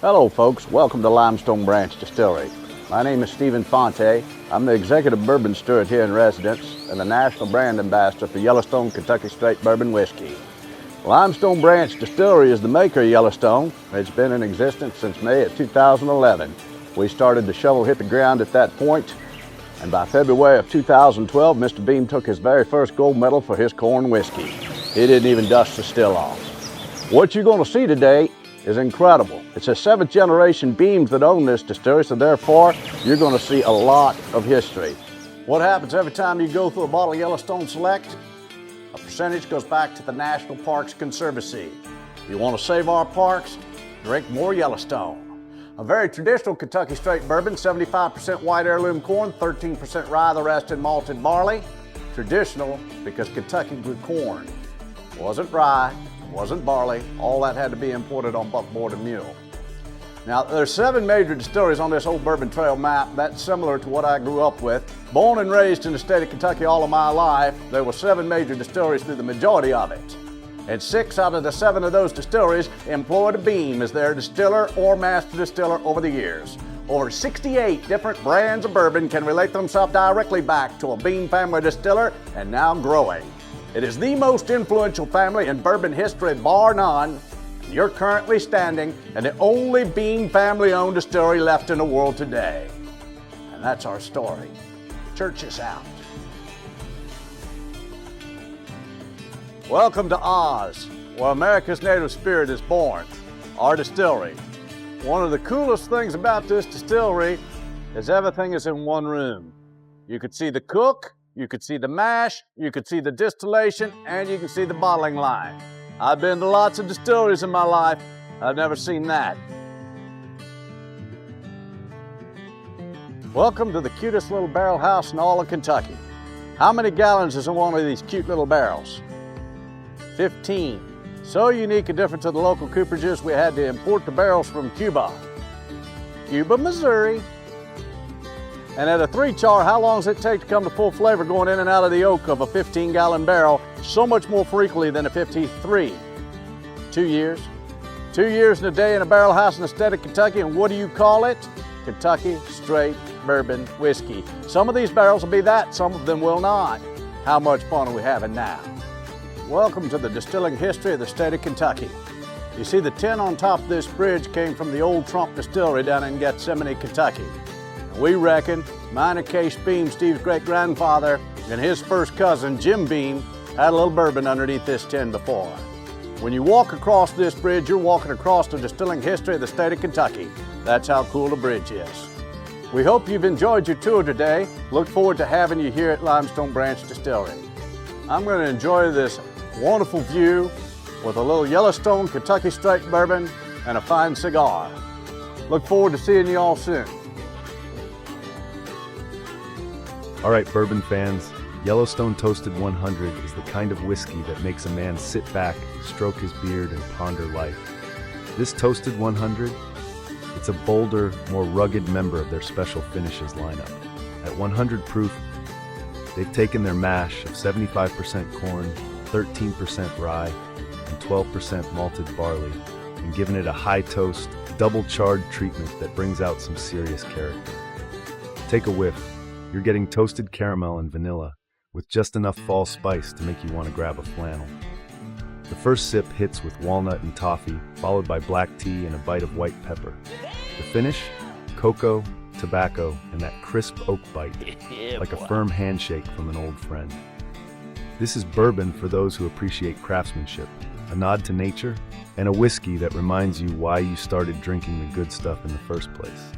Hello folks, welcome to Limestone Branch Distillery. My name is Stephen Fonte. I'm the Executive Bourbon Steward here in residence and the National Brand Ambassador for Yellowstone Kentucky Straight Bourbon Whiskey. Limestone Branch Distillery is the maker of Yellowstone. It's been in existence since May of 2011. We started the shovel hit the ground at that point, and by February of 2012, Mr. Beam took his very first gold medal for his corn whiskey. He didn't even dust the still off. What you're going to see today is incredible. It's a 7th generation Beams that own this distillery, so therefore you're going to see a lot of history. What happens every time you go through a bottle of Yellowstone Select? A percentage goes back to the National Parks Conservancy. You want to save our parks? Drink more Yellowstone. A very traditional Kentucky straight bourbon, 75% white heirloom corn, 13% rye, the rest in malted barley. Traditional because Kentucky grew corn. It wasn't rye, it wasn't barley, all that had to be imported on buckboard and mule. Now, there's 7 major distilleries on this old Bourbon Trail map. That's similar to what I grew up with. Born and raised in the state of Kentucky all of my life, there were 7 major distilleries through the majority of it. And 6 out of the 7 of those distilleries employed a Beam as their distiller or master distiller over the years. Over 68 different brands of bourbon can relate themselves directly back to a Beam family distiller, and now growing. It is the most influential family in bourbon history, bar none. You're currently standing in the only Beam family-owned distillery left in the world today. And that's our story. Church is out. Welcome to Oz, where America's native spirit is born, our distillery. One of the coolest things about this distillery is everything is in one room. You could see the cook, you could see the mash, you could see the distillation, and you can see the bottling line. I've been to lots of distilleries in my life. I've never seen that. Welcome to the cutest little barrel house in all of Kentucky. How many gallons is in one of these cute little barrels? 15. So unique and different to the local cooperages, we had to import the barrels from Cuba, Missouri. And at a 3-char, how long does it take to come to full flavor going in and out of the oak of a 15-gallon barrel so much more frequently than a 53? 2 years. 2 years and a day in a barrel house in the state of Kentucky, and what do you call it? Kentucky Straight Bourbon Whiskey. Some of these barrels will be that, some of them will not. How much fun are we having now? Welcome to the distilling history of the state of Kentucky. You see, the tin on top of this bridge came from the old Trump Distillery down in Gethsemane, Kentucky. We reckon Minor Case Beam, Steve's great-grandfather, and his first cousin, Jim Beam, had a little bourbon underneath this tin before. When you walk across this bridge, you're walking across the distilling history of the state of Kentucky. That's how cool the bridge is. We hope you've enjoyed your tour today. Look forward to having you here at Limestone Branch Distillery. I'm going to enjoy this wonderful view with a little Yellowstone Kentucky Straight Bourbon and a fine cigar. Look forward to seeing you all soon. All right, bourbon fans, Yellowstone Toasted 100 is the kind of whiskey that makes a man sit back, stroke his beard, and ponder life. This Toasted 100, it's a bolder, more rugged member of their special finishes lineup. At 100 proof, they've taken their mash of 75% corn, 13% rye, and 12% malted barley, and given it a high toast, double charred treatment that brings out some serious character. Take a whiff. You're getting toasted caramel and vanilla, with just enough fall spice to make you want to grab a flannel. The first sip hits with walnut and toffee, followed by black tea and a bite of white pepper. The finish? Cocoa, tobacco, and that crisp oak bite, like a firm handshake from an old friend. This is bourbon for those who appreciate craftsmanship, a nod to nature, and a whiskey that reminds you why you started drinking the good stuff in the first place.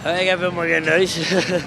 I think I feel more good news.